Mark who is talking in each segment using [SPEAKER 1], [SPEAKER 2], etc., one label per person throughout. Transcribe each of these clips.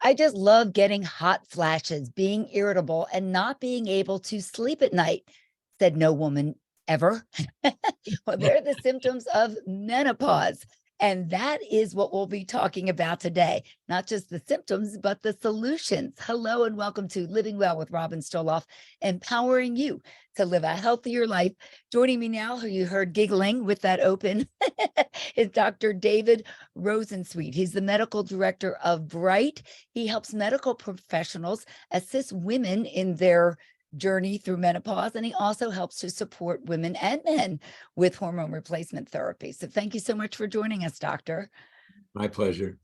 [SPEAKER 1] I just love getting hot flashes, being irritable, and not being able to sleep at night, said no woman ever. Well, they're the symptoms of menopause. And that is what we'll be talking about today. Not just the symptoms, but the solutions. Hello and welcome to Living Well with Robin Stoloff, empowering you to live a healthier life. Joining me now, who you heard giggling with that open, is Dr. Daved Rosensweet. He's the medical director of Bright. He helps medical professionals assist women in their journey through menopause, and he also helps to support women and men with hormone replacement therapy. So thank you so much for joining us, doctor.
[SPEAKER 2] My pleasure.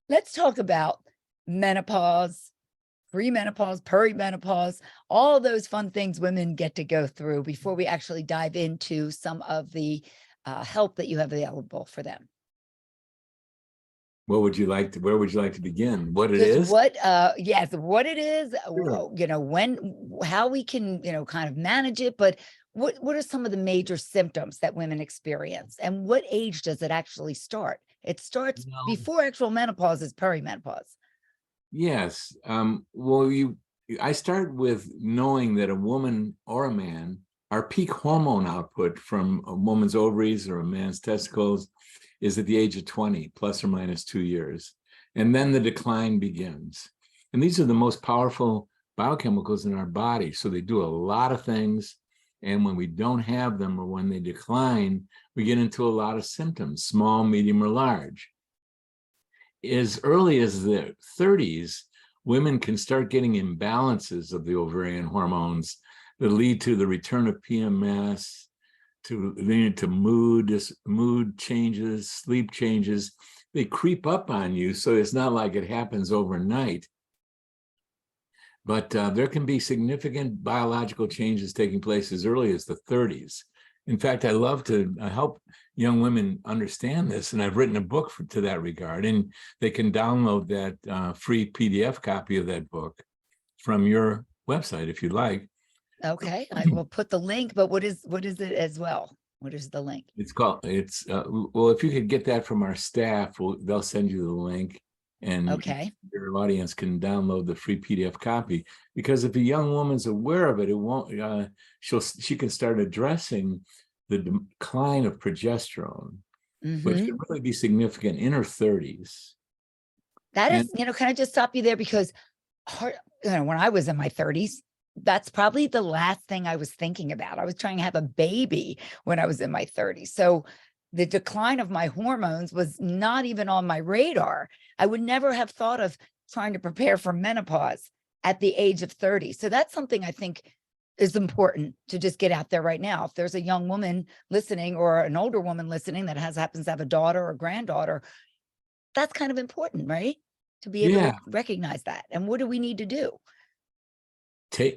[SPEAKER 1] Let's talk about menopause, premenopause, perimenopause, all those fun things women get to go through before we actually dive into some of the help that you have available for them.
[SPEAKER 2] Where would you like to begin? What it
[SPEAKER 1] Just
[SPEAKER 2] is?
[SPEAKER 1] what what it is,
[SPEAKER 2] Sure.
[SPEAKER 1] when, how we can, kind of manage it, but what are some of the major symptoms that women experience, and what age does it actually start? It starts
[SPEAKER 2] No.
[SPEAKER 1] before actual menopause is perimenopause.
[SPEAKER 2] Yes. Well, I start with knowing that a woman or a man, our peak hormone output from a woman's ovaries or a man's testicles is at the age of 20, plus or minus 2 years. And then the decline begins. And these are the most powerful biochemicals in our body. So they do a lot of things. And when we don't have them or when they decline, we get into a lot of symptoms, small, medium, or large. As early as the 30s, women can start getting imbalances of the ovarian hormones that lead to the return of PMS, to mood changes, sleep changes. They creep up on you, so it's not like it happens overnight. But there can be significant biological changes taking place as early as the 30s. In fact, I love to help young women understand this, and I've written a book to that regard, and they can download that free PDF copy of that book from your website if you like.
[SPEAKER 1] Okay, I will put the link, but what is it as well? What is the link?
[SPEAKER 2] Well, if you could get that from our staff, they'll send you the link, and
[SPEAKER 1] Okay.
[SPEAKER 2] your audience can download the free PDF copy. Because if a young woman's aware of it, it won't. She can start addressing the decline of progesterone, which can really be significant in her 30s.
[SPEAKER 1] That is, can I just stop you there? Because when I was in my 30s, that's probably the last thing I was thinking about. I was trying to have a baby when I was in my 30s. So the decline of my hormones was not even on my radar. I would never have thought of trying to prepare for menopause at the age of 30. So that's something I think is important to just get out there right now. If there's a young woman listening or an older woman listening that happens to have a daughter or granddaughter, that's kind of important, right? To be able to recognize that. And what do we need to do?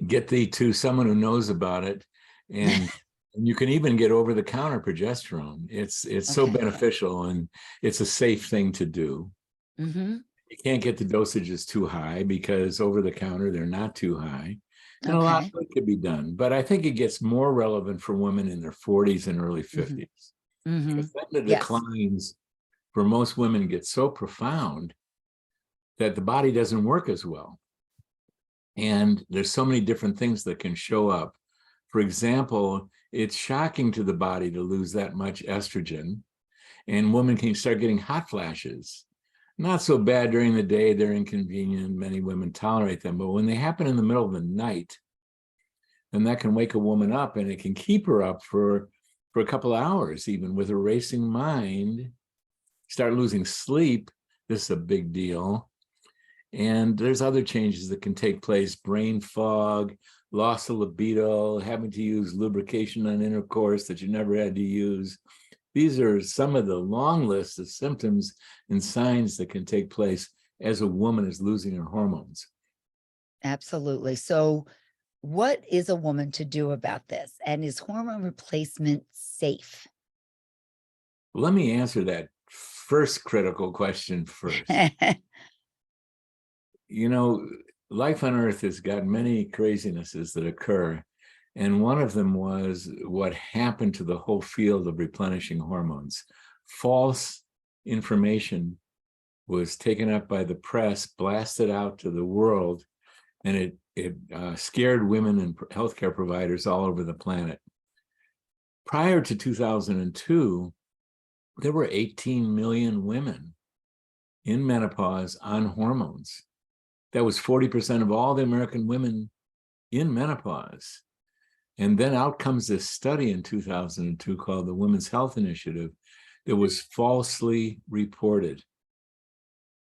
[SPEAKER 2] Get thee to someone who knows about it, and you can even get over-the-counter progesterone. It's so beneficial, and it's a safe thing to do. You can't get the dosages too high because over-the-counter they're not too high, and a lot of it could be done. But I think it gets more relevant for women in their 40s and early 50s. Because then the declines for most women get so profound that the body doesn't work as well. And there's so many different things that can show up. For example, it's shocking to the body to lose that much estrogen, and women can start getting hot flashes. Not so bad during the day, they're inconvenient, many women tolerate them, but when they happen in the middle of the night, then that can wake a woman up, and it can keep her up for a couple of hours, even with a racing mind. Start losing sleep, this is a big deal. And there's other changes that can take place: brain fog, loss of libido, having to use lubrication on intercourse that you never had to use. These are some of the long lists of symptoms and signs that can take place as a woman is losing her hormones.
[SPEAKER 1] Absolutely. So what is a woman to do about this? And is hormone replacement safe?
[SPEAKER 2] Let me answer that first critical question first. Life on Earth has got many crazinesses that occur. And one of them was what happened to the whole field of replenishing hormones. False information was taken up by the press, blasted out to the world, and it scared women and healthcare providers all over the planet. Prior to 2002, there were 18 million women in menopause on hormones. That was 40% of all the American women in menopause. And then out comes this study in 2002 called the Women's Health Initiative that was falsely reported.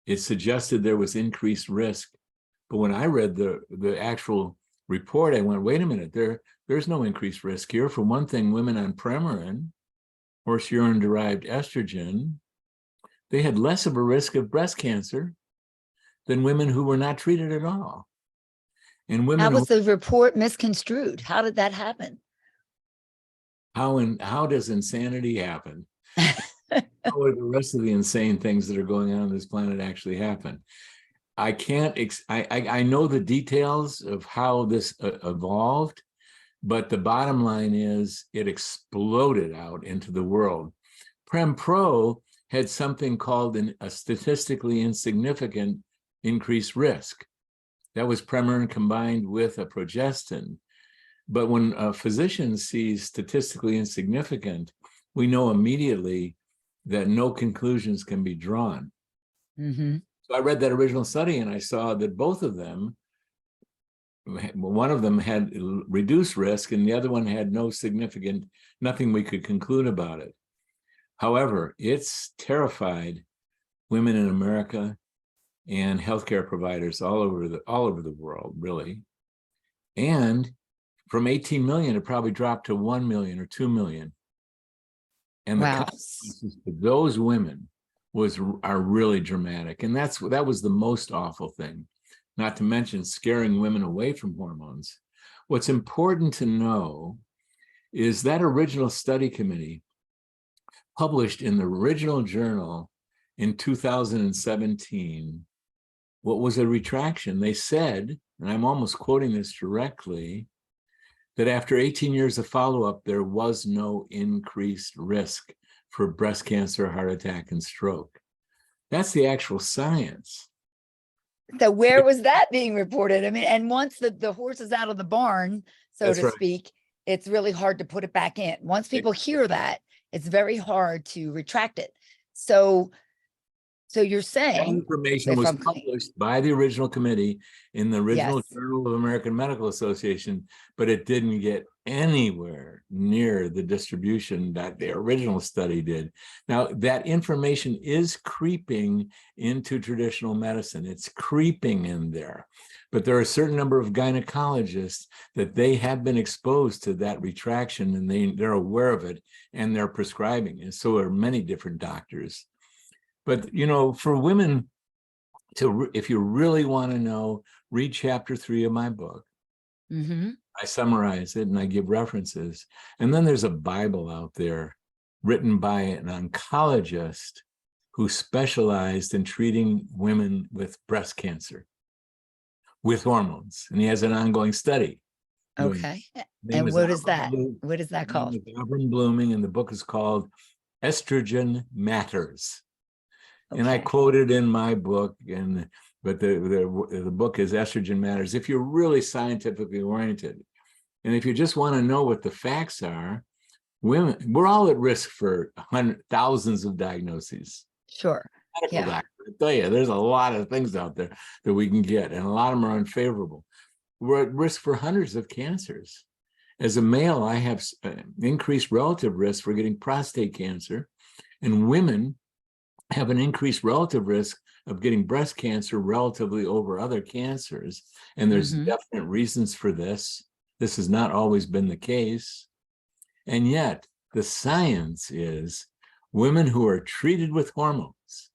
[SPEAKER 2] It suggested there was increased risk. But when I read the actual report, I went, wait a minute, there's no increased risk here. For one thing, women on Premarin, horse urine-derived estrogen, they had less of a risk of breast cancer than women who were not treated at all. And women
[SPEAKER 1] How was the report misconstrued? How did that happen?
[SPEAKER 2] how does insanity happen? How are the rest of the insane things that are going on this planet actually happen? I can't, I know the details of how this evolved, but the bottom line is it exploded out into the world. Prem Pro had something called a statistically insignificant increased risk. That was Premarin combined with a progestin. But when a physician sees statistically insignificant, we know immediately that no conclusions can be drawn.
[SPEAKER 1] Mm-hmm.
[SPEAKER 2] So I read that original study and I saw that both of them, one of them had reduced risk and the other one had no significant, nothing we could conclude about it. However, it's terrified women in America and healthcare providers all over the world, really. And from 18 million, it probably dropped to 1 million or 2 million. And the consequences to those women are really dramatic. And that was the most awful thing, not to mention scaring women away from hormones. What's important to know is that original study committee published in the original journal in 2017 what was a retraction. They said, and I'm almost quoting this directly, that after 18 years of follow-up, there was no increased risk for breast cancer, heart attack, and stroke. That's the actual science.
[SPEAKER 1] So where was that being reported? I mean, and once the horse is out of the barn, so to speak, it's really hard to put it back in. Once people hear that, it's very hard to retract it. So you're saying
[SPEAKER 2] that information was published by the original committee in the original Journal of American Medical Association, but it didn't get anywhere near the distribution that the original study did. Now, that information is creeping into traditional medicine. It's creeping in there. But there are a certain number of gynecologists that they have been exposed to that retraction and they're aware of it and they're prescribing. And so are many different doctors. But, you know, for women if you really want to know, read chapter 3 of my book.
[SPEAKER 1] Mm-hmm.
[SPEAKER 2] I summarize it and I give references. And then there's a Bible out there written by an oncologist who specialized in treating women with breast cancer with hormones. And he has an ongoing study.
[SPEAKER 1] Okay. And what is that? What is that called?
[SPEAKER 2] Daved Blooming, and the book is called Estrogen Matters. Okay. And I quoted in my book, but the book is Estrogen Matters. If you're really scientifically oriented, and if you just want to know what the facts are, women, we're all at risk for thousands of diagnoses.
[SPEAKER 1] Sure.
[SPEAKER 2] Medical doctor, I tell you, there's a lot of things out there that we can get, and a lot of them are unfavorable. We're at risk for hundreds of cancers. As a male, I have increased relative risk for getting prostate cancer, and women have an increased relative risk of getting breast cancer relatively over other cancers. And there's definite reasons for this. This has not always been the case. And yet the science is women who are treated with hormones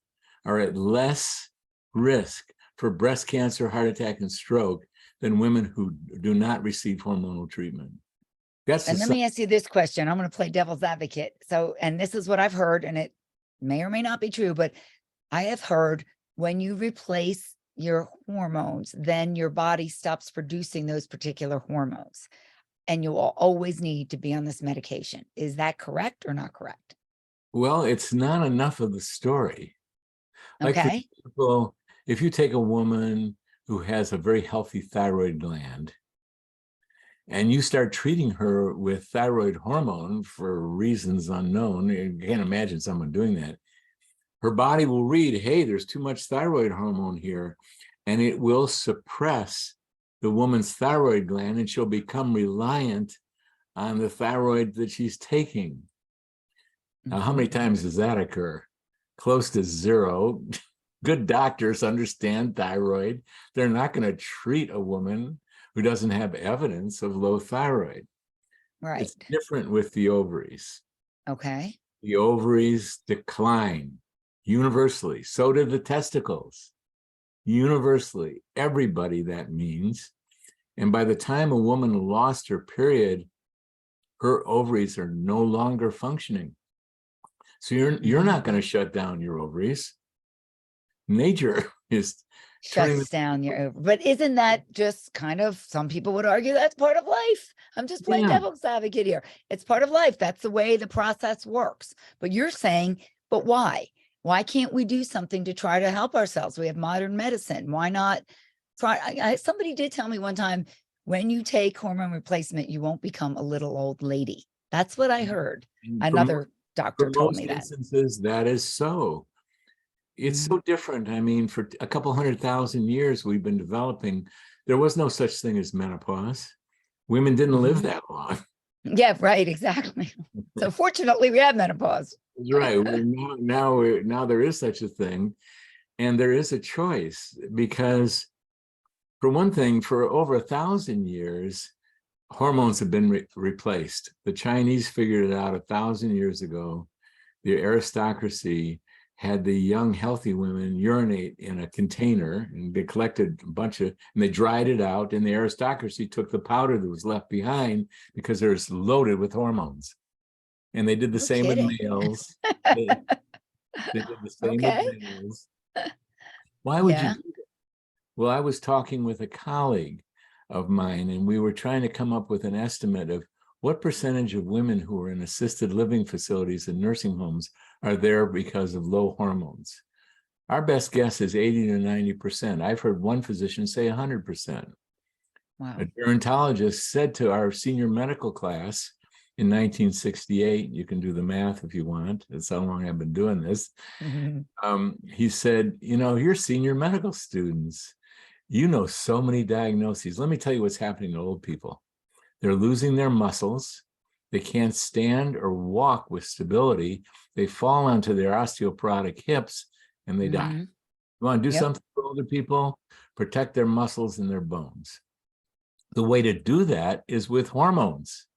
[SPEAKER 2] are at less risk for breast cancer, heart attack, and stroke than women who do not receive hormonal treatment.
[SPEAKER 1] And let me ask you this question. I'm going to play devil's advocate. So, and this is what I've heard, and it may or may not be true, but I have heard when you replace your hormones, then your body stops producing those particular hormones, and you will always need to be on this medication. Is that correct or not correct?
[SPEAKER 2] Well, it's not enough of the story. Like, for
[SPEAKER 1] Okay.
[SPEAKER 2] example, if you take a woman who has a very healthy thyroid gland and you start treating her with thyroid hormone for reasons unknown, you can't imagine someone doing that. Her body will read, hey, there's too much thyroid hormone here, and it will suppress the woman's thyroid gland, and she'll become reliant on the thyroid that she's taking. Now, how many times does that occur? Close to zero. Good doctors understand thyroid. They're not going to treat a woman who doesn't have evidence of low thyroid.
[SPEAKER 1] Right.
[SPEAKER 2] It's different with the ovaries.
[SPEAKER 1] Okay.
[SPEAKER 2] The ovaries decline universally. So did the testicles. Universally, everybody, that means. And by the time a woman lost her period, her ovaries are no longer functioning. So you're not going to shut down your ovaries. Nature is turning
[SPEAKER 1] Shuts down your over. But isn't that just kind of, some people would argue that's part of life. I'm just playing
[SPEAKER 2] Yeah.
[SPEAKER 1] devil's advocate here. It's part of life. That's the way the process works. But you're saying, but why? Why can't we do something to try to help ourselves? We have modern medicine. Why not try? Somebody did tell me one time, when you take hormone replacement, you won't become a little old lady. That's what I heard.
[SPEAKER 2] And
[SPEAKER 1] Another
[SPEAKER 2] for
[SPEAKER 1] doctor told
[SPEAKER 2] most
[SPEAKER 1] me that.
[SPEAKER 2] instances, that is so. It's so different. I mean, for a couple 100,000 years, we've been developing. There was no such thing as menopause. Women didn't live that long.
[SPEAKER 1] Yeah, right, exactly. So fortunately, we have menopause.
[SPEAKER 2] That's right. Now there is such a thing, and there is a choice, because for one thing, for over 1,000 years, hormones have been replaced. The Chinese figured it out 1,000 years ago. The aristocracy had the young, healthy women urinate in a container, and they collected a bunch of, and they dried it out, and the aristocracy took the powder that was left behind because it was loaded with hormones. And they did the
[SPEAKER 1] No
[SPEAKER 2] same with
[SPEAKER 1] kidding.
[SPEAKER 2] males. They did the same with
[SPEAKER 1] Okay.
[SPEAKER 2] males. Why would you
[SPEAKER 1] Yeah.
[SPEAKER 2] do that? Well, I was talking with a colleague of mine, and we were trying to come up with an estimate of what percentage of women who are in assisted living facilities and nursing homes are there because of low hormones. Our best guess is 80 to 90%. I've heard one physician say 100%.
[SPEAKER 1] Wow.
[SPEAKER 2] A gerontologist said to our senior medical class in 1968, you can do the math if you want, that's how long I've been doing this. He said, you're senior medical students. You know so many diagnoses. Let me tell you what's happening to old people. They're losing their muscles. They can't stand or walk with stability. They fall onto their osteoporotic hips and they die. You want to do something for older people? Protect their muscles and their bones. The way to do that is with hormones.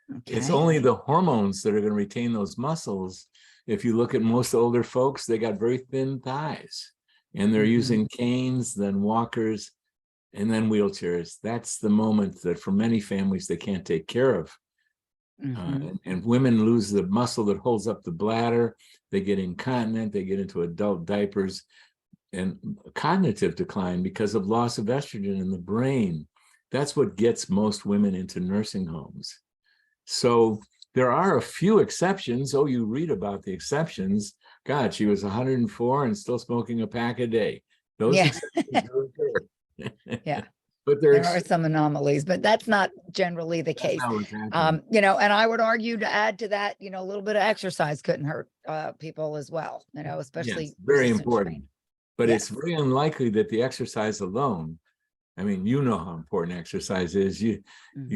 [SPEAKER 2] Okay. It's only the hormones that are going to retain those muscles. If you look at most older folks, they got very thin thighs, and they're using canes, then walkers, and then wheelchairs. That's the moment that for many families they can't take care of. And women lose the muscle that holds up the bladder. They get incontinent. They get into adult diapers, and cognitive decline because of loss of estrogen in the brain. That's what gets most women into nursing homes. So there are a few exceptions. Oh, you read about the exceptions. God, she was 104 and still smoking a pack a day. Those exceptions do occur.
[SPEAKER 1] Yeah.
[SPEAKER 2] But
[SPEAKER 1] there are some anomalies, but that's not generally the case. And I would argue, to add to that, a little bit of exercise couldn't hurt people as well, especially
[SPEAKER 2] very important.
[SPEAKER 1] training.
[SPEAKER 2] But it's very unlikely that the exercise alone, I mean, you know how important exercise is. You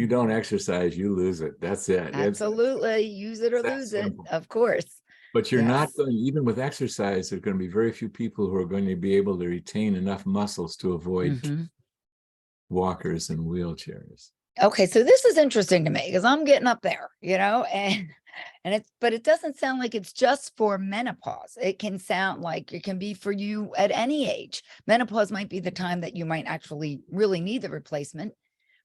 [SPEAKER 2] don't exercise, you lose it. That's it.
[SPEAKER 1] Absolutely. Use it or lose it, of course.
[SPEAKER 2] But you're not going, even with exercise, there's going to be very few people who are going to be able to retain enough muscles to avoid walkers and wheelchairs.
[SPEAKER 1] Okay, so this is interesting to me because I'm getting up there, but it doesn't sound like it's just for menopause. It can sound like it can be for you at any age. Menopause might be the time that you might actually really need the replacement,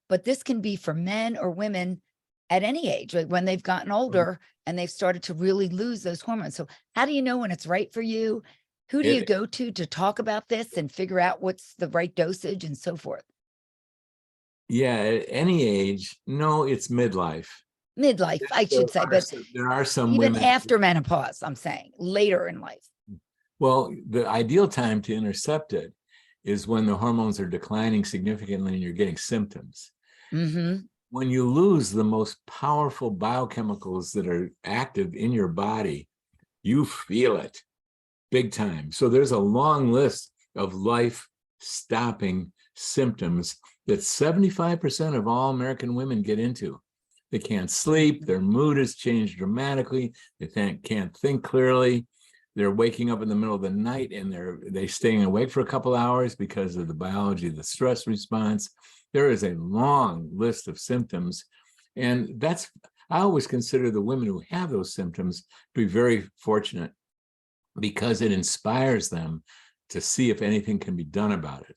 [SPEAKER 1] but this can be for men or women at any age, like when they've gotten older and they've started to really lose those hormones. So how do you know when it's right for you? Who do you go to talk about this and figure out what's the right dosage and so forth?
[SPEAKER 2] Yeah, at any age. No, it's midlife.
[SPEAKER 1] I should say, but
[SPEAKER 2] there are some
[SPEAKER 1] even
[SPEAKER 2] women
[SPEAKER 1] after menopause, I'm saying later in life.
[SPEAKER 2] Well, the ideal time to intercept it is when the hormones are declining significantly and you're getting symptoms.
[SPEAKER 1] Mm-hmm.
[SPEAKER 2] When you lose the most powerful biochemicals that are active in your body, you feel it big time. So there's a long list of life-stopping symptoms that 75% of all American women get into. They can't sleep, their mood has changed dramatically, they can't think clearly, they're waking up in the middle of the night and they're staying awake for a couple hours because of the biology of the stress response. There is a long list of symptoms. And I always consider the women who have those symptoms to be very fortunate because it inspires them to see if anything can be done about it.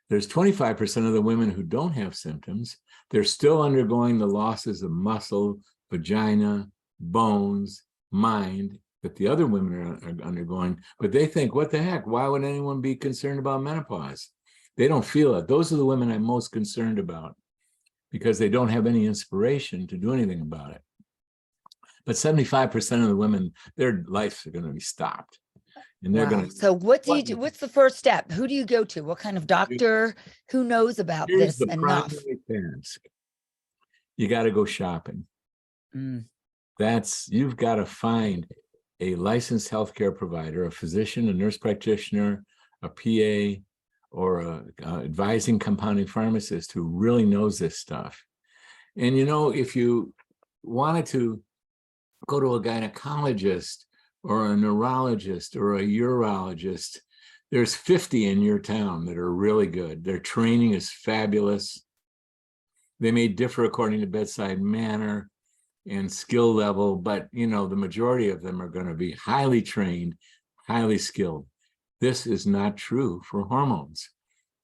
[SPEAKER 2] There's 25% of the women who don't have symptoms. They're still undergoing the losses of muscle, vagina, bones, mind that the other women are undergoing, but they think, what the heck? Why would anyone be concerned about menopause? They don't feel it. Those are the women I'm most concerned about because they don't have any inspiration to do anything about it. But 75% of the women, their lives are going to be stopped. And they're going to.
[SPEAKER 1] So what do you do? What's the first step? Who do you go to? What kind of doctor? Who knows about
[SPEAKER 2] Here's
[SPEAKER 1] this
[SPEAKER 2] the
[SPEAKER 1] enough?
[SPEAKER 2] primary task. You got to go shopping. You've got to find a licensed healthcare provider, a physician, a nurse practitioner, a PA, or a advising compounding pharmacist who really knows this stuff. And if you wanted to go to a gynecologist or a neurologist or a urologist, there's 50 in your town that are really good. Their training is fabulous. They may differ according to bedside manner and skill level, but the majority of them are going to be highly trained, highly skilled. This is not true for hormones.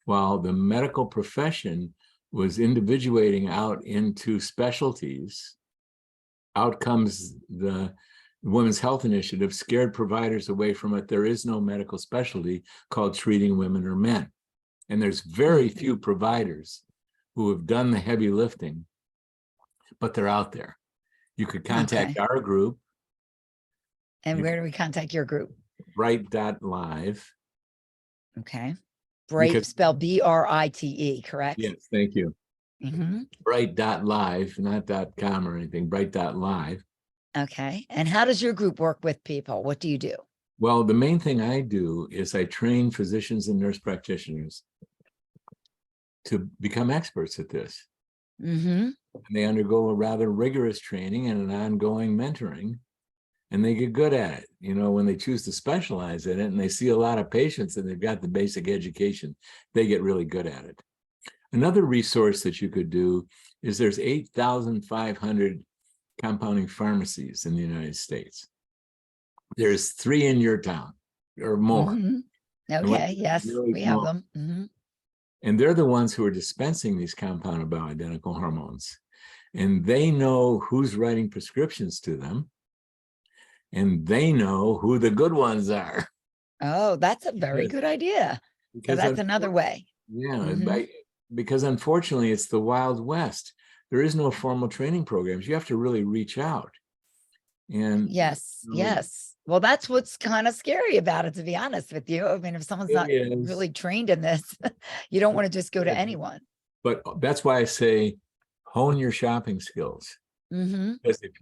[SPEAKER 2] While the medical profession was individuating out into specialties, out comes the Women's Health Initiative, scared providers away from it. There is no medical specialty called treating women or men. And there's very few providers who have done the heavy lifting, but they're out there. You could contact our group.
[SPEAKER 1] And where do we contact your group?
[SPEAKER 2] Bright.live.
[SPEAKER 1] Okay. Bright, spelled B-R-I-T-E, correct?
[SPEAKER 2] Yes, thank you.
[SPEAKER 1] Mm-hmm.
[SPEAKER 2] Bright.live, not .com or anything, bright.live.
[SPEAKER 1] Okay. And how does your group work with people? What do you do?
[SPEAKER 2] Well, the main thing I do is I train physicians and nurse practitioners to become experts at this.
[SPEAKER 1] Mm-hmm.
[SPEAKER 2] And they undergo a rather rigorous training and an ongoing mentoring, and they get good at it. When they choose to specialize in it and they see a lot of patients and they've got the basic education, they get really good at it. Another resource that you could do is there's 8,500 compounding pharmacies in the United States. There's 3 in your town or more.
[SPEAKER 1] Mm-hmm. Okay, yes,
[SPEAKER 2] really
[SPEAKER 1] we have them. Mm-hmm.
[SPEAKER 2] And they're the ones who are dispensing these compounded bioidentical hormones. And they know who's writing prescriptions to them. And they know who the good ones are.
[SPEAKER 1] Oh, that's a very good idea. So that's another way.
[SPEAKER 2] Yeah, because unfortunately, it's the Wild West. There is no formal training programs. You have to really reach out. And
[SPEAKER 1] yes. Well, that's what's kind of scary about it, to be honest with you. I mean, if someone's not really trained in this, you don't want to just go to anyone.
[SPEAKER 2] But that's why I say hone your shopping skills.
[SPEAKER 1] Mm-hmm.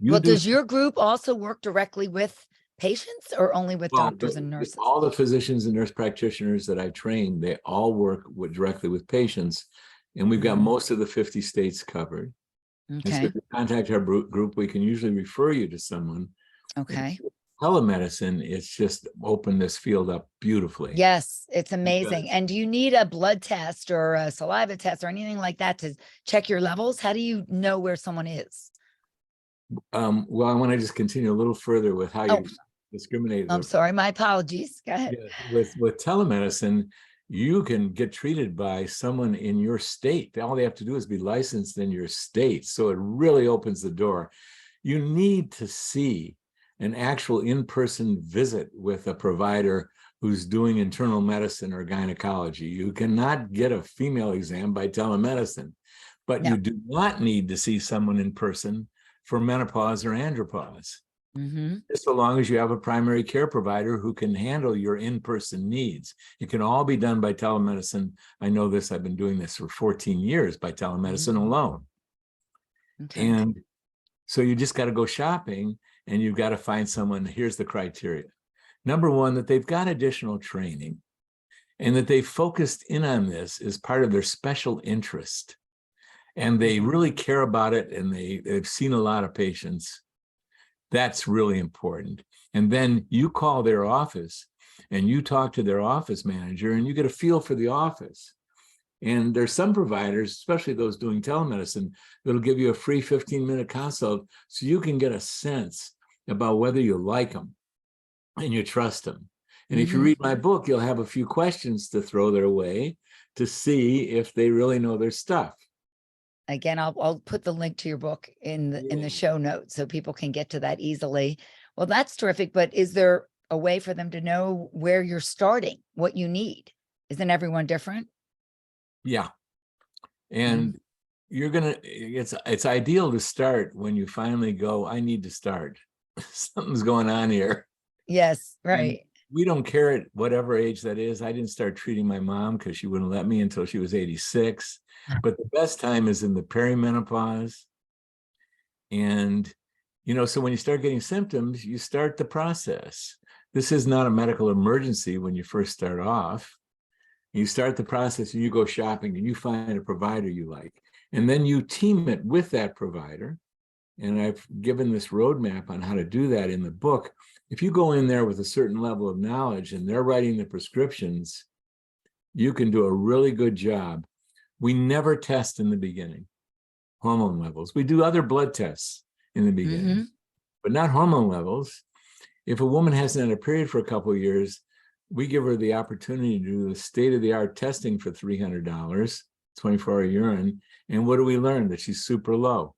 [SPEAKER 1] Well, does your group also work directly with patients or only with doctors and nurses?
[SPEAKER 2] All the physicians and nurse practitioners that I train, they all work directly with patients. And we've got most of the 50 states covered. Okay. So if you contact our group, we can usually refer you to someone.
[SPEAKER 1] Okay.
[SPEAKER 2] Telemedicine, it's just opened this field up beautifully.
[SPEAKER 1] Yes, it's amazing. And do you need a blood test or a saliva test or anything like that to check your levels? How do you know where someone is?
[SPEAKER 2] Well, I want to just continue a little further with how you discriminate.
[SPEAKER 1] I'm sorry, my apologies. Go ahead.
[SPEAKER 2] Yeah, with telemedicine, you can get treated by someone in your state. All they have to do is be licensed in your state. So it really opens the door. You need to see an actual in-person visit with a provider who's doing internal medicine or gynecology. You cannot get a female exam by telemedicine, but you do not need to see someone in person for menopause or andropause. just so long as you have a primary care provider who can handle your in-person needs. It can all be done by telemedicine. I know this, I've been doing this for 14 years by telemedicine alone.
[SPEAKER 1] Okay.
[SPEAKER 2] And so you just got to go shopping, and you've got to find someone. Here's the criteria. Number one, that they've got additional training and that they focused in on this as part of their special interest. And they really care about it, and they've seen a lot of patients. That's really important. And then you call their office and you talk to their office manager, and you get a feel for the office. And there's some providers, especially those doing telemedicine, that'll give you a free 15-minute consult so you can get a sense about whether you like them and you trust them. And if you read my book, you'll have a few questions to throw their way to see if they really know their stuff.
[SPEAKER 1] Again, I'll put the link to your book in the show notes so people can get to that easily. Well, that's terrific. But is there a way for them to know where you're starting, what you need? Isn't everyone different?
[SPEAKER 2] Yeah. And you're gonna, it's ideal to start when you finally go, I need to start. Something's going on here.
[SPEAKER 1] Yes,
[SPEAKER 2] And
[SPEAKER 1] right.
[SPEAKER 2] we don't care at whatever age that is. I didn't start treating my mom because she wouldn't let me until she was 86. But the best time is in the perimenopause. And, so when you start getting symptoms, you start the process. This is not a medical emergency when you first start off. You start the process and you go shopping and you find a provider you like. And then you team it with that provider. And I've given this roadmap on how to do that in the book. If you go in there with a certain level of knowledge and they're writing the prescriptions, you can do a really good job. We never test in the beginning, hormone levels. We do other blood tests in the beginning, but not hormone levels. If a woman hasn't had a period for a couple of years, we give her the opportunity to do the state-of-the-art testing for $300, 24-hour urine. And what do we learn? That she's super low.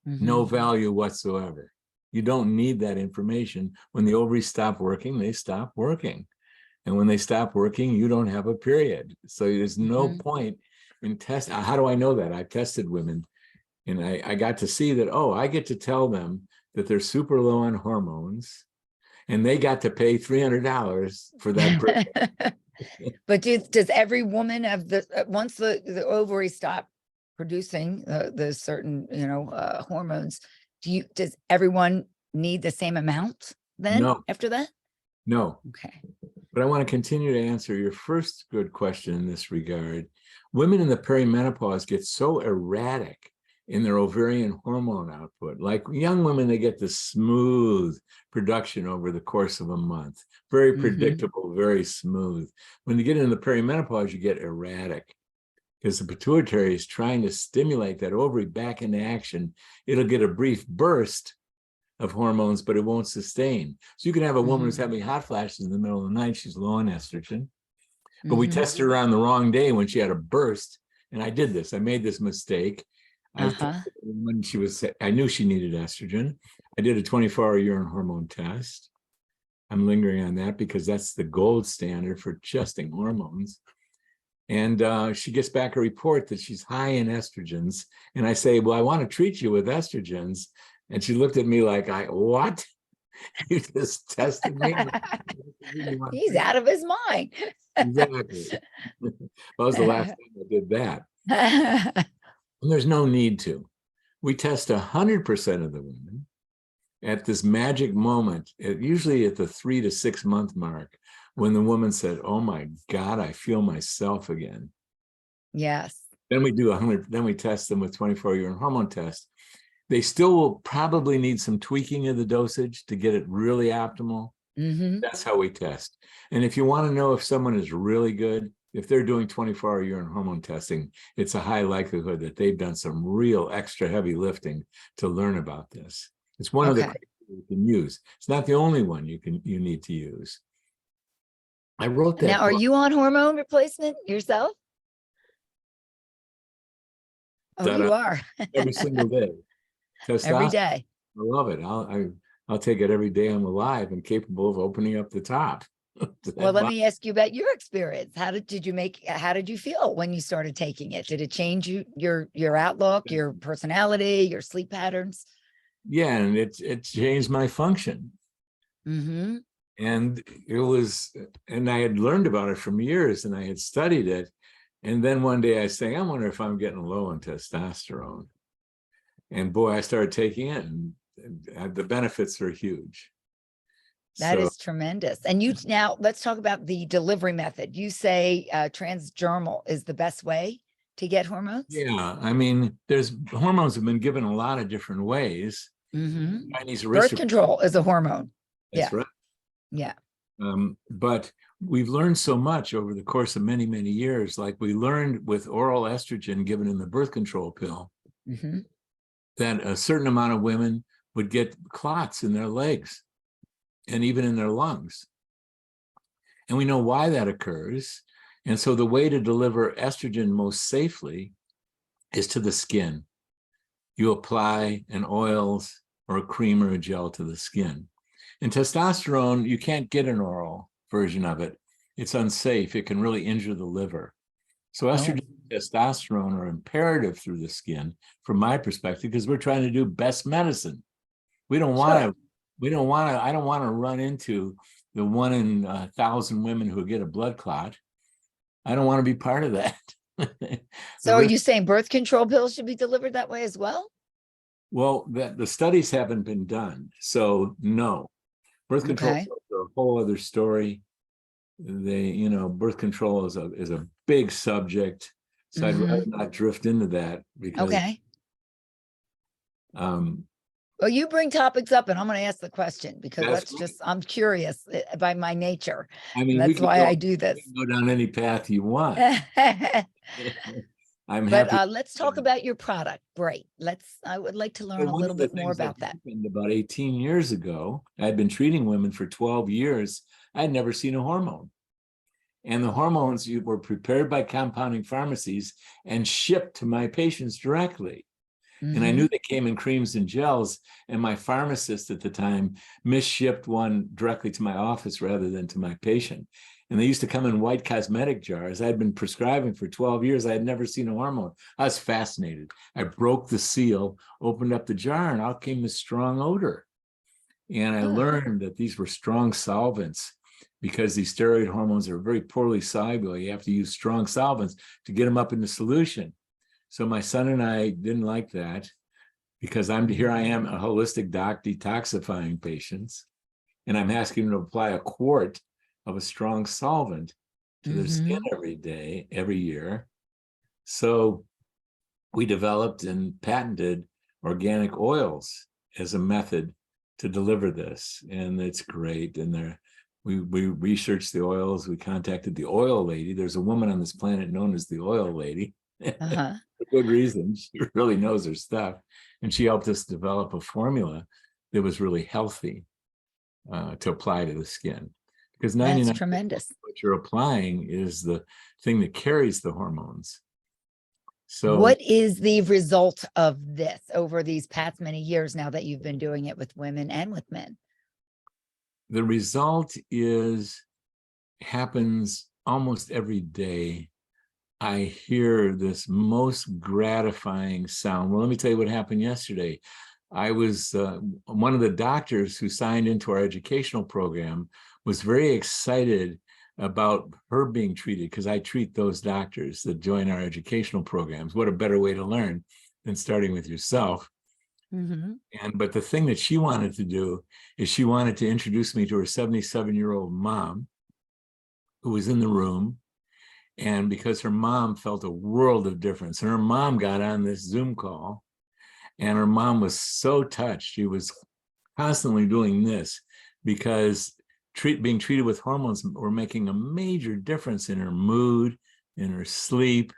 [SPEAKER 2] No value whatsoever. You don't need that information. When the ovaries stop working, they stop working. And when they stop working, you don't have a period. So there's no point in test. How do I know that? I've tested women, and I got to see that, I get to tell them that they're super low on hormones, and they got to pay $300 for that period.
[SPEAKER 1] But does every woman have once the ovaries stop producing the certain, hormones, does everyone need the same amount then after that?
[SPEAKER 2] No.
[SPEAKER 1] Okay.
[SPEAKER 2] But I want to continue to answer your first good question in this regard. Women in the perimenopause get so erratic in their ovarian hormone output. Like young women, they get this smooth production over the course of a month. Very predictable, very smooth. When you get into the perimenopause, you get erratic because the pituitary is trying to stimulate that ovary back into action. It'll get a brief burst of hormones, but it won't sustain. So you can have a woman who's having hot flashes in the middle of the night. She's low on estrogen, but we tested her on the wrong day when she had a burst. And I did this. I made this mistake. When I knew she needed estrogen. I did a 24-hour urine hormone test. I'm lingering on that because that's the gold standard for testing hormones. And she gets back a report that she's high in estrogens. And I say, well, I want to treat you with estrogens. And she looked at me like, what? You just tested me?
[SPEAKER 1] He's out of his mind.
[SPEAKER 2] Exactly. That was the last time I did that. And there's no need to. We test 100% of the women at this magic moment, usually at the 3 to 6 month mark, when the woman said, oh my God, I feel myself again.
[SPEAKER 1] Yes.
[SPEAKER 2] Then we do 100, then we test them with 24 urine hormone test. They still will probably need some tweaking of the dosage to get it really optimal. That's how we test. And if you want to know if someone is really good, if they're doing 24-hour urine hormone testing, it's a high likelihood that they've done some real extra heavy lifting to learn about this. It's one of the criteria you can use. It's not the only one you need to use. I wrote that.
[SPEAKER 1] Now, are you on hormone replacement yourself? Oh, you are.
[SPEAKER 2] Every single day.
[SPEAKER 1] Every day.
[SPEAKER 2] I love it. I'll take it every day I'm alive and capable of opening up the top.
[SPEAKER 1] Well, let me ask you about your experience. How did you feel when you started taking it? Did it change your outlook, your personality, your sleep patterns?
[SPEAKER 2] Yeah, and it changed my function.
[SPEAKER 1] Mm-hmm.
[SPEAKER 2] And it was, and I had learned about it from years and I had studied it. And then one day I say, I wonder if I'm getting low on testosterone. And boy, I started taking it, and the benefits are huge.
[SPEAKER 1] That
[SPEAKER 2] So
[SPEAKER 1] is tremendous. And you now let's talk about the delivery method. You say transdermal is the best way to get hormones?
[SPEAKER 2] yeah, I mean, there's hormones have been given a lot of different ways.
[SPEAKER 1] Mm-hmm.
[SPEAKER 2] Chinese
[SPEAKER 1] Birth
[SPEAKER 2] aristocrats,
[SPEAKER 1] control is a hormone.
[SPEAKER 2] that's
[SPEAKER 1] Yeah.
[SPEAKER 2] right.
[SPEAKER 1] Yeah.
[SPEAKER 2] But we've learned so much over the course of many, many years. Like we learned with oral estrogen given in the birth control pill,
[SPEAKER 1] Mm-hmm.
[SPEAKER 2] that a certain amount of women would get clots in their legs and even in their lungs. And we know why that occurs. And so the way to deliver estrogen most safely is to the skin. You apply an oils or a cream or a gel to the skin. And testosterone, you can't get an oral version of it. It's unsafe. It can really injure the liver. So estrogen and testosterone are imperative through the skin, from my perspective, because we're trying to do best medicine. We don't want to, I don't want to run into the 1 in 1,000 women who get a blood clot. I don't want to be part of that.
[SPEAKER 1] So are you saying birth control pills should be delivered that way as well?
[SPEAKER 2] Well, the studies haven't been done. So no, birth control
[SPEAKER 1] Okay.
[SPEAKER 2] pills are a whole other story. Birth control is a big subject. So I'd rather not drift into that because
[SPEAKER 1] Okay.
[SPEAKER 2] um,
[SPEAKER 1] Well, you bring topics up and I'm going to ask the question because
[SPEAKER 2] that's right.
[SPEAKER 1] I'm curious by my nature.
[SPEAKER 2] I
[SPEAKER 1] And
[SPEAKER 2] mean,
[SPEAKER 1] that's why I do this.
[SPEAKER 2] we can go down any path you want. I'm
[SPEAKER 1] But
[SPEAKER 2] happy.
[SPEAKER 1] let's talk about your product. Great. I would like to learn
[SPEAKER 2] Well,
[SPEAKER 1] a
[SPEAKER 2] one
[SPEAKER 1] little
[SPEAKER 2] of the
[SPEAKER 1] bit more
[SPEAKER 2] things that
[SPEAKER 1] about that.
[SPEAKER 2] happened about 18 years ago, I'd been treating women for 12 years. I'd never seen a hormone. And the hormones were prepared by compounding pharmacies and shipped to my patients directly. And I knew they came in creams and gels. And my pharmacist at the time misshipped one directly to my office rather than to my patient. And they used to come in white cosmetic jars. I'd been prescribing for 12 years. I had never seen a hormone. I was fascinated. I broke the seal, opened up the jar, and out came this strong odor. And I learned that these were strong solvents because these steroid hormones are very poorly soluble. You have to use strong solvents to get them up into solution. So my son and I didn't like that because here I am, a holistic doc detoxifying patients, and I'm asking them to apply a quart of a strong solvent to their skin every day, every year. So we developed and patented organic oils as a method to deliver this, and it's great. And we researched the oils. We contacted the oil lady. There's a woman on this planet known as the oil lady. For good reason. She really knows her stuff. And she helped us develop a formula that was really healthy to apply to the skin. Because 99%
[SPEAKER 1] That's tremendous.
[SPEAKER 2] of what you're applying is the thing that carries the hormones. So
[SPEAKER 1] what is the result of this over these past many years now that you've been doing it with women and with men?
[SPEAKER 2] the result happens almost every day. I hear this most gratifying sound. Well, let me tell you what happened yesterday. I was one of the doctors who signed into our educational program was very excited about her being treated because I treat those doctors that join our educational programs. What a better way to learn than starting with yourself. But the thing that she wanted to do is she wanted to introduce me to her 77-year-old mom who was in the room. And because her mom felt a world of difference, and her mom got on this Zoom call, and her mom was so touched. She was constantly doing this because being treated with hormones were making a major difference in her mood, in her sleep,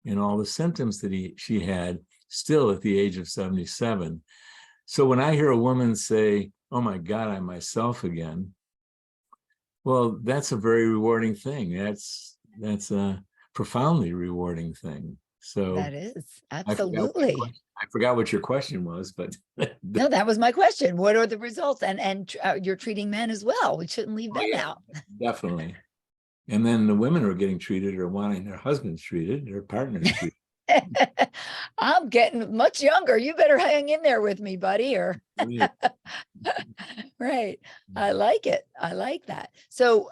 [SPEAKER 2] in all the symptoms that she had still at the age of 77. So when I hear a woman say, "Oh my God, I'm myself again," well, that's a very rewarding thing. That's a profoundly rewarding thing. So
[SPEAKER 1] that is absolutely.
[SPEAKER 2] I forgot what your question was, but
[SPEAKER 1] no, that was my question. What are the results? And you're treating men as well. We shouldn't leave them out.
[SPEAKER 2] Definitely. And then the women who are getting treated or wanting their husbands treated, their partners treated.
[SPEAKER 1] I'm getting much younger. You better hang in there with me, buddy. Or
[SPEAKER 2] Right.
[SPEAKER 1] right. I like it. I like that. So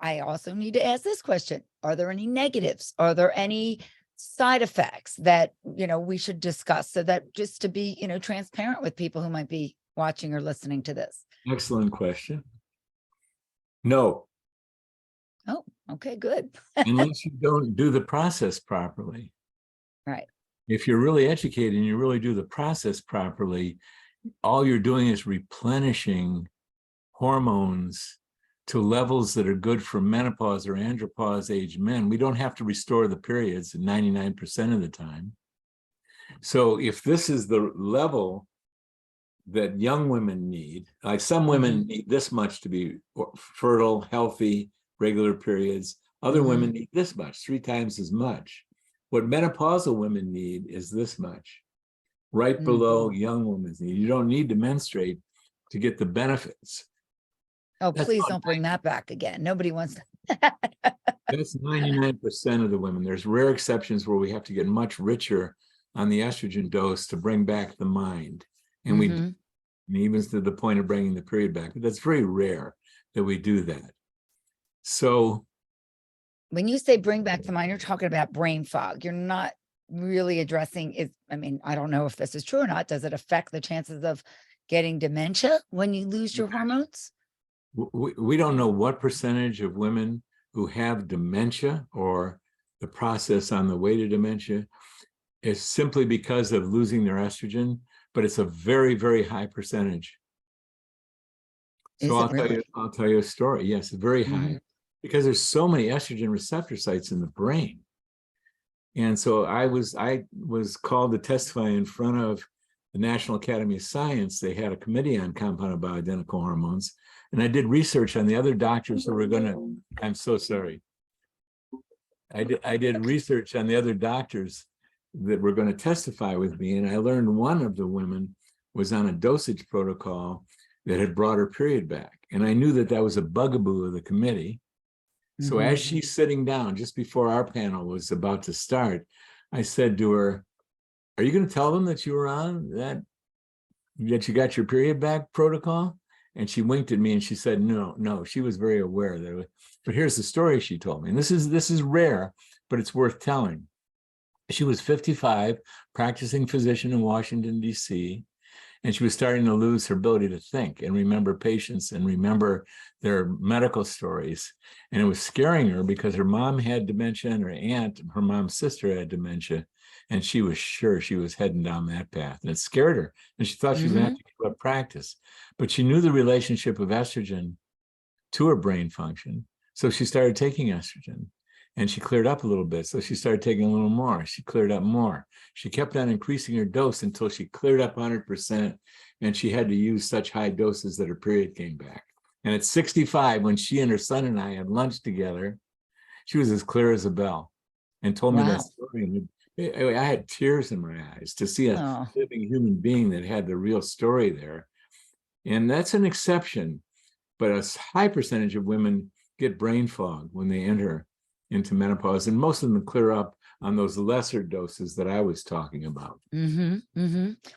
[SPEAKER 1] I also need to ask this question. Are there any negatives? Are there any side effects that, we should discuss, so that just to be, transparent with people who might be watching or listening to this?
[SPEAKER 2] Excellent question. No,
[SPEAKER 1] Oh, okay, good.
[SPEAKER 2] unless you don't do the process properly.
[SPEAKER 1] Right.
[SPEAKER 2] If you're really educated and you really do the process properly, all you're doing is replenishing hormones to levels that are good for menopause or andropause age men. We don't have to restore the periods 99% of the time. So if this is the level that young women need, like some women need this much to be fertile, healthy, regular periods. Other women need this much, 3 times as much. What menopausal women need is this much, right below young women's need. You don't need to menstruate to get the benefits.
[SPEAKER 1] Oh,
[SPEAKER 2] That's
[SPEAKER 1] please don't bring that back again. Nobody wants that.
[SPEAKER 2] That's 99% of the women. There's rare exceptions where we have to get much richer on the estrogen dose to bring back the mind. And we even to the point of bringing the period back. But that's very rare that we do that. So
[SPEAKER 1] When you say bring back the mind, you're talking about brain fog. You're not really addressing is, I don't know if this is true or not. Does it affect the chances of getting dementia when you lose your hormones?
[SPEAKER 2] we don't know what percentage of women who have dementia or the process on the way to dementia is simply because of losing their estrogen, but it's a very, very high percentage. So I'll tell you a story. Yes, very high, because there's so many estrogen receptor sites in the brain. And so I was called to testify in front of the National Academy of Science. They had a committee on compounded bioidentical hormones. And I did research on the other doctors who were I'm so sorry. I did research on the other doctors that were going to testify with me. And I learned one of the women was on a dosage protocol that had brought her period back. And I knew that that was a bugaboo of the committee. So as she's sitting down, just before our panel was about to start, I said to her, "Are you going to tell them that you were on that you got your period back protocol?" And she winked at me and she said, no. She was very aware that it was, but here's the story she told me. And this is rare, but it's worth telling. She was 55, practicing physician in Washington, D.C., and she was starting to lose her ability to think and remember patients and remember their medical stories. And it was scaring her because her mom had dementia and her aunt, her mom's sister, had dementia. And she was sure she was heading down that path. And it scared her. And she thought she was going to have to give up practice. But she knew the relationship of estrogen to her brain function. So she started taking estrogen. And she cleared up a little bit. So she started taking a little more. She cleared up more. She kept on increasing her dose until she cleared up 100%. And she had to use such high doses that her period came back. And at 65, when she and her son and I had lunch together, she was as clear as a bell and told me that story. And I had tears in my eyes to see a living human being that had the real story there. And that's an exception. But a high percentage of women get brain fog when they enter into menopause, and most of them clear up on those lesser doses that I was talking about.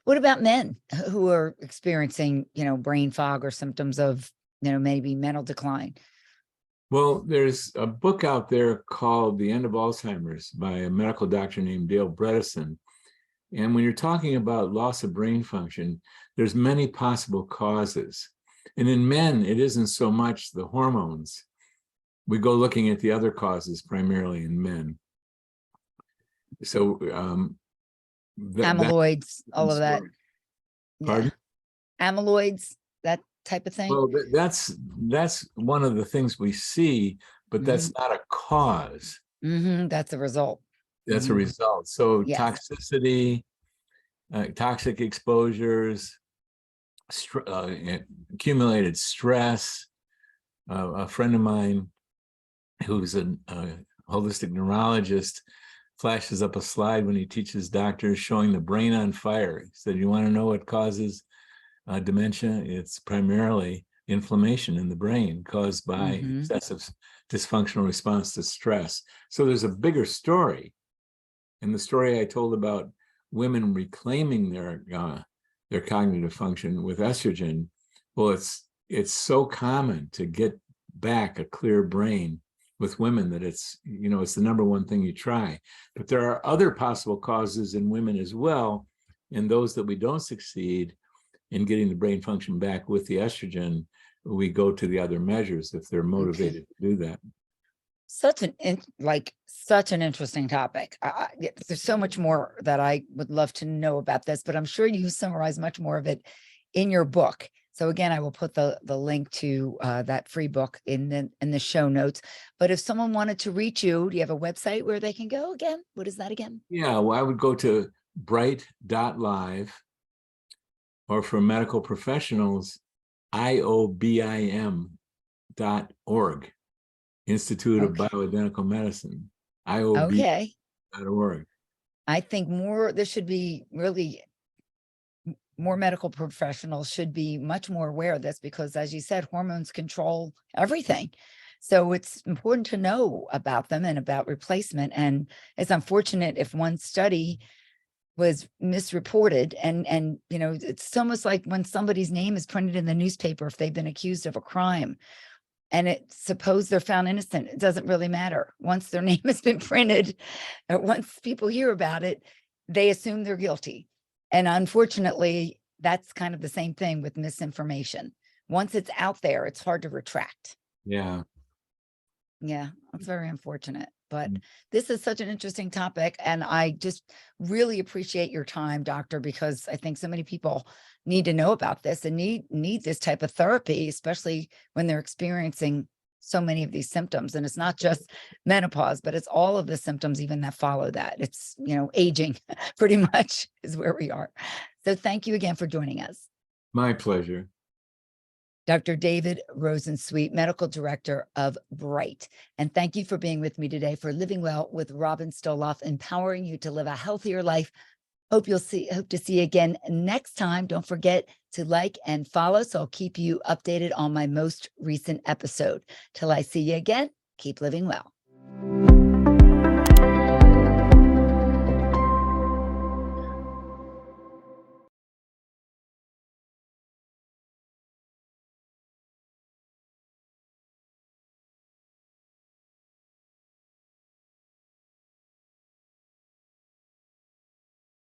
[SPEAKER 1] What about men who are experiencing, brain fog or symptoms of, maybe mental decline?
[SPEAKER 2] Well, there's a book out there called The End of Alzheimer's by a medical doctor named Dale Bredesen. And when you're talking about loss of brain function, there's many possible causes. And in men, it isn't so much the hormones. We go looking at the other causes primarily in men. So
[SPEAKER 1] amyloids, all of that.
[SPEAKER 2] Pardon?
[SPEAKER 1] Yeah. Amyloids, that type of thing.
[SPEAKER 2] Well, that's one of the things we see, but that's not a cause.
[SPEAKER 1] That's a result.
[SPEAKER 2] That's a result. So
[SPEAKER 1] Yes.
[SPEAKER 2] toxicity, toxic exposures, accumulated stress. A friend of mine who's a holistic neurologist flashes up a slide when he teaches doctors showing the brain on fire. He said, "You want to know what causes dementia? It's primarily inflammation in the brain caused by excessive dysfunctional response to stress." So there's a bigger story. And the story I told about women reclaiming their cognitive function with estrogen, well, it's so common to get back a clear brain with women that it's the number one thing you try. But there are other possible causes in women as well, and those that we don't succeed in getting the brain function back with the estrogen, we go to the other measures if they're motivated to do that.
[SPEAKER 1] Such an interesting topic. There's so much more that I would love to know about this, but I'm sure you summarize much more of it in your book. So again, I will put the link to that free book in the show notes. But if someone wanted to reach you, do you have a website where they can go again? What is that again?
[SPEAKER 2] Yeah, well, I would go to bright.live, or for medical professionals, IOBIM.org. Institute of Bioidentical Medicine, IOB.org.
[SPEAKER 1] I think there should be really more medical professionals should be much more aware of this, because as you said, hormones control everything. So it's important to know about them and about replacement. And it's unfortunate if one study was misreported, and it's almost like when somebody's name is printed in the newspaper, if they've been accused of a crime, and suppose they're found innocent, it doesn't really matter. Once their name has been printed, or once people hear about it, they assume they're guilty. And unfortunately, that's kind of the same thing with misinformation. Once it's out there, it's hard to retract.
[SPEAKER 2] Yeah.
[SPEAKER 1] Yeah, that's very unfortunate. But this is such an interesting topic, and I just really appreciate your time, doctor, because I think so many people need to know about this and need this type of therapy, especially when they're experiencing so many of these symptoms. And it's not just menopause, but it's all of the symptoms even that follow that. It's, aging pretty much is where we are. So thank you again for joining us.
[SPEAKER 2] My pleasure.
[SPEAKER 1] Dr. Daved Rosensweet, Medical Director of Bright. And thank you for being with me today for Living Well with Robin Stoloff, empowering you to live a healthier life. Hope to see you again next time. Don't forget to like and follow, so I'll keep you updated on my most recent episode. Till I see you again, keep living well.